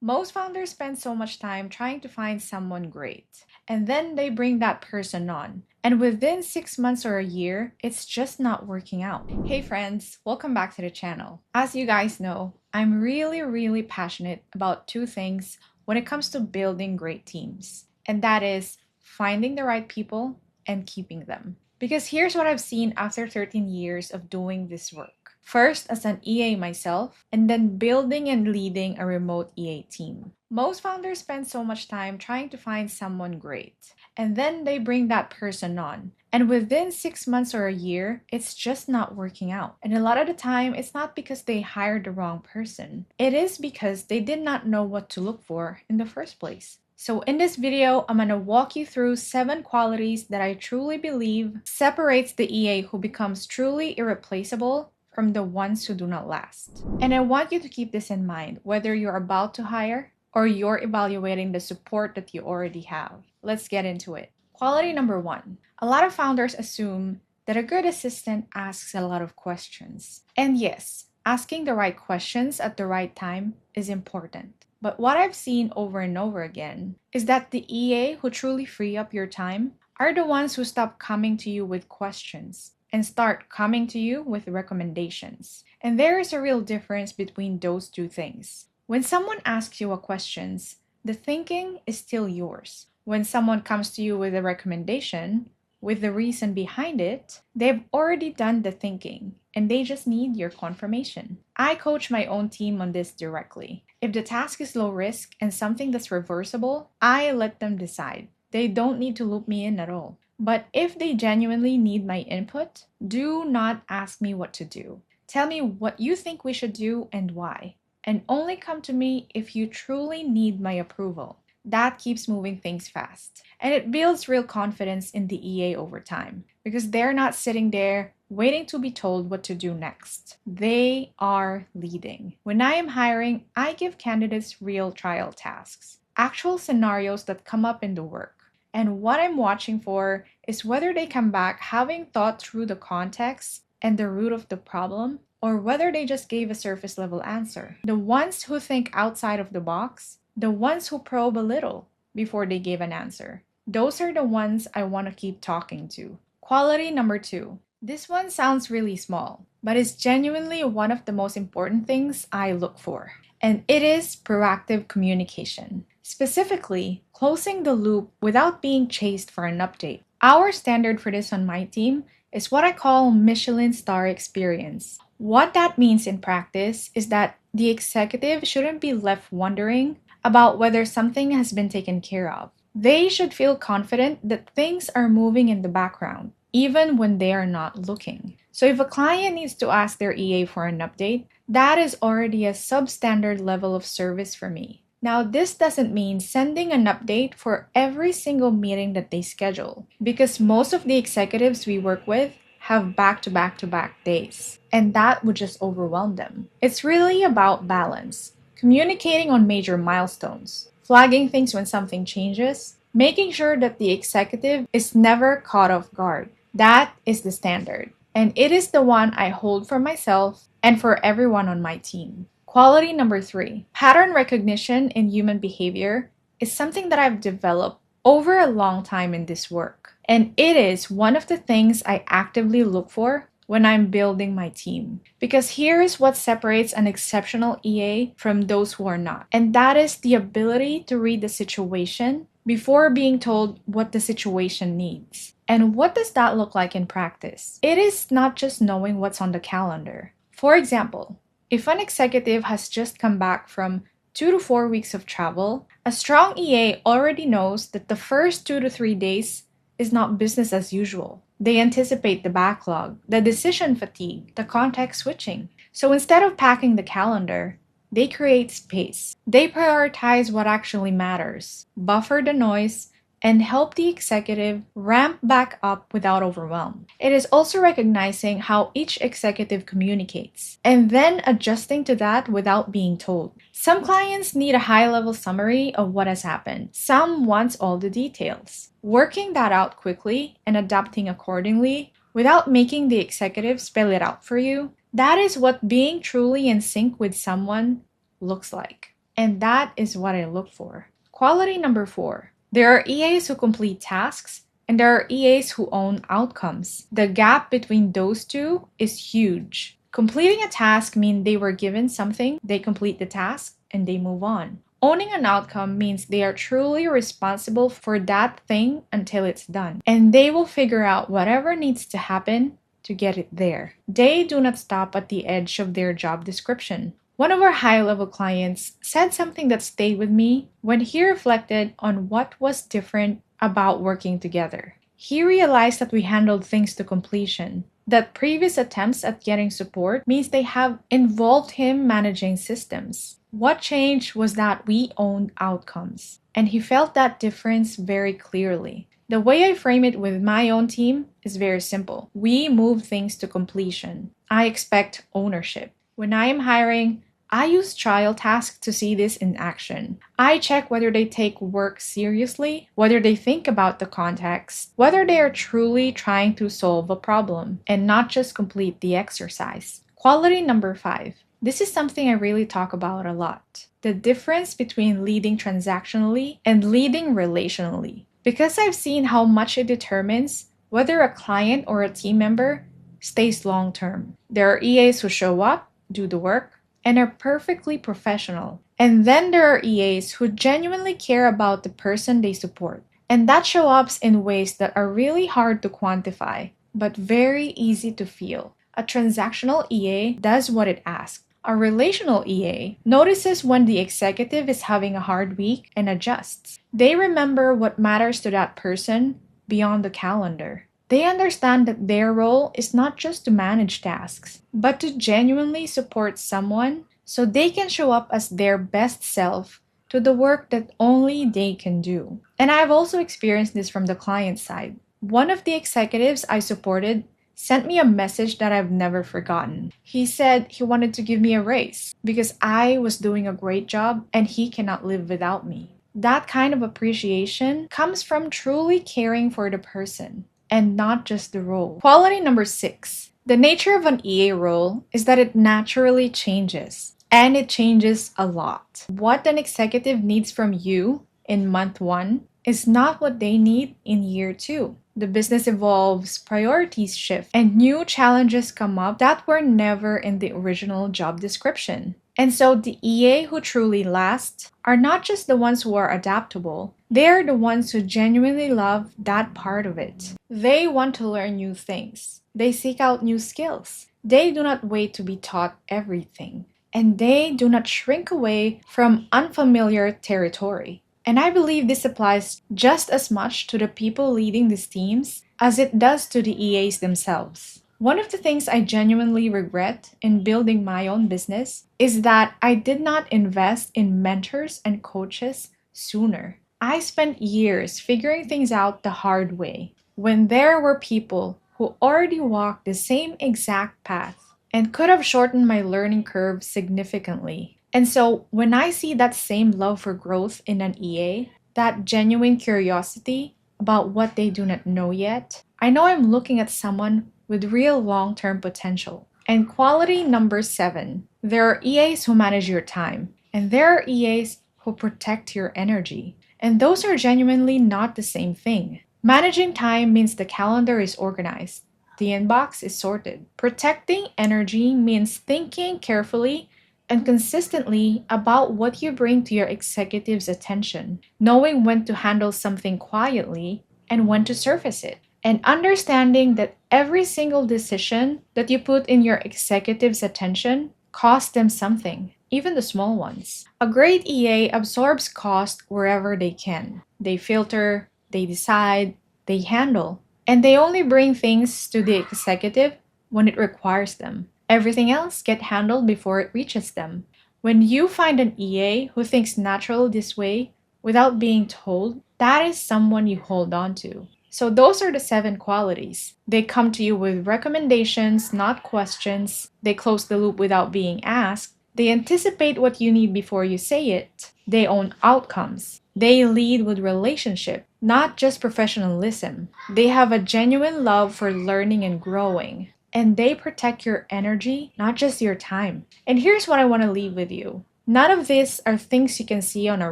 Most founders spend so much time trying to find someone great, and then they bring that person on. And within 6 months or a year, it's just not working out. Hey friends, welcome back to the channel. As you guys know, I'm really passionate about two things when it comes to building great teams. And that is finding the right people and keeping them. Because here's what I've seen after 13 years of doing this work. First, as an EA myself, and then building and leading a remote EA team. Most founders spend so much time trying to find someone great, and then they bring that person on. And within 6 months or a year, it's just not working out. And a lot of the time, it's not because they hired the wrong person. It is because they did not know what to look for in the first place. So in this video, I'm going to walk you through 7 qualities that I truly believe separates the EA who becomes truly irreplaceable from the ones who do not last. And I want you to keep this in mind, whether you're about to hire or you're evaluating the support that you already have. Let's get into it. Quality number 1. A lot of founders assume that a good assistant asks a lot of questions. And yes, asking the right questions at the right time is important. But what I've seen over and over again is that the EA who truly free up your time are the ones who stop coming to you with questions and start coming to you with recommendations. And there is a real difference between those two things. When someone asks you a question, the thinking is still yours. When someone comes to you with a recommendation, with the reason behind it, they've already done the thinking and they just need your confirmation. I coach my own team on this directly. If the task is low risk and something that's reversible, I let them decide. They don't need to loop me in at all. But if they genuinely need my input, do not ask me what to do. Tell me what you think we should do and why. And only come to me if you truly need my approval. That keeps moving things fast. And it builds real confidence in the EA over time. Because they're not sitting there waiting to be told what to do next. They are leading. When I am hiring, I give candidates real trial tasks. Actual scenarios that come up in the work. And what I'm watching for is whether they come back having thought through the context and the root of the problem, or whether they just gave a surface level answer. The ones who think outside of the box, the ones who probe a little before they give an answer. Those are the ones I want to keep talking to. Quality number 2. This one sounds really small, but it's genuinely one of the most important things I look for. And it is proactive communication. Specifically, closing the loop without being chased for an update. Our standard for this on my team is what I call Michelin star experience. What that means in practice is that the executive shouldn't be left wondering about whether something has been taken care of. They should feel confident that things are moving in the background, even when they are not looking. So if a client needs to ask their EA for an update, that is already a substandard level of service for me. Now, this doesn't mean sending an update for every single meeting that they schedule, because most of the executives we work with have back-to-back days, and that would just overwhelm them. It's really about balance, communicating on major milestones, flagging things when something changes, making sure that the executive is never caught off guard. That is the standard, and it is the one I hold for myself and for everyone on my team. Quality number 3. Pattern recognition in human behavior is something that I've developed over a long time in this work. And it is one of the things I actively look for when I'm building my team. Because here is what separates an exceptional EA from those who are not. And that is the ability to read the situation before being told what the situation needs. And what does that look like in practice? It is not just knowing what's on the calendar. For example, if an executive has just come back from 2 to 4 weeks of travel, a strong EA already knows that the first 2 to 3 days is not business as usual. They anticipate the backlog, the decision fatigue, the context switching. So instead of packing the calendar, they create space. They prioritize what actually matters, buffer the noise, and help the executive ramp back up without overwhelm. It is also recognizing how each executive communicates and then adjusting to that without being told. Some clients need a high-level summary of what has happened. Some want all the details. Working that out quickly and adapting accordingly without making the executive spell it out for you, that is what being truly in sync with someone looks like. And that is what I look for. Quality number 4. There are EAs who complete tasks, and there are EAs who own outcomes. The gap between those two is huge. Completing a task means they were given something, they complete the task, and they move on. Owning an outcome means they are truly responsible for that thing until it's done, and they will figure out whatever needs to happen to get it there. They do not stop at the edge of their job description. One of our high level clients said something that stayed with me when he reflected on what was different about working together. He realized that we handled things to completion, that previous attempts at getting support means they have involved him managing systems. What changed was that we owned outcomes, and he felt that difference very clearly. The way I frame it with my own team is very simple. We move things to completion. I expect ownership. When I am hiring, I use trial tasks to see this in action. I check whether they take work seriously, whether they think about the context, whether they are truly trying to solve a problem, and not just complete the exercise. Quality number 5. This is something I really talk about a lot. The difference between leading transactionally and leading relationally. Because I've seen how much it determines whether a client or a team member stays long term. There are EAs who show up, do the work, and are perfectly professional. And then there are EAs who genuinely care about the person they support. And that shows up in ways that are really hard to quantify, but very easy to feel. A transactional EA does what it asks. A relational EA notices when the executive is having a hard week and adjusts. They remember what matters to that person beyond the calendar. They understand that their role is not just to manage tasks, but to genuinely support someone so they can show up as their best self to the work that only they can do. And I've also experienced this from the client side. One of the executives I supported sent me a message that I've never forgotten. He said he wanted to give me a raise because I was doing a great job and he cannot live without me. That kind of appreciation comes from truly caring for the person and not just the role. Quality number 6. The nature of an EA role is that it naturally changes, and it changes a lot. What an executive needs from you in month 1 is not what they need in year 2. The business evolves, priorities shift, and new challenges come up that were never in the original job description. And so the EA who truly last are not just the ones who are adaptable, they're the ones who genuinely love that part of it. They want to learn new things. They seek out new skills. They do not wait to be taught everything. And they do not shrink away from unfamiliar territory. And I believe this applies just as much to the people leading these teams as it does to the EAs themselves. One of the things I genuinely regret in building my own business is that I did not invest in mentors and coaches sooner. I spent years figuring things out the hard way when there were people who already walked the same exact path and could have shortened my learning curve significantly. And so when I see that same love for growth in an EA, that genuine curiosity about what they do not know yet, I know I'm looking at someone with real long-term potential. And quality number 7, there are EAs who manage your time, and there are EAs who protect your energy. And those are genuinely not the same thing. Managing time means the calendar is organized, the inbox is sorted. Protecting energy means thinking carefully and consistently about what you bring to your executive's attention, knowing when to handle something quietly and when to surface it, and understanding that every single decision that you put in your executive's attention costs them something, even the small ones. A great EA absorbs cost wherever they can. They filter, they decide, they handle, and they only bring things to the executive when it requires them. Everything else gets handled before it reaches them. When you find an EA who thinks naturally this way without being told, that is someone you hold on to. So those are the 7 qualities. They come to you with recommendations, not questions. They close the loop without being asked. They anticipate what you need before you say it. They own outcomes. They lead with relationship, not just professionalism. They have a genuine love for learning and growing. And they protect your energy, not just your time. And here's what I want to leave with you. None of these are things you can see on a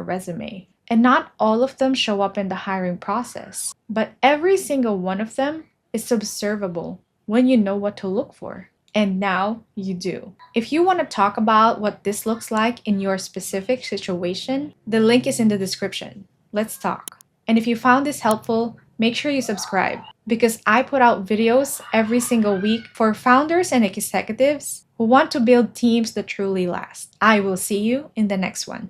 resume, and not all of them show up in the hiring process, but every single one of them is observable when you know what to look for. And now you do. If you want to talk about what this looks like in your specific situation, the link is in the description. Let's talk. And if you found this helpful, make sure you subscribe because I put out videos every single week for founders and executives who want to build teams that truly last. I will see you in the next one.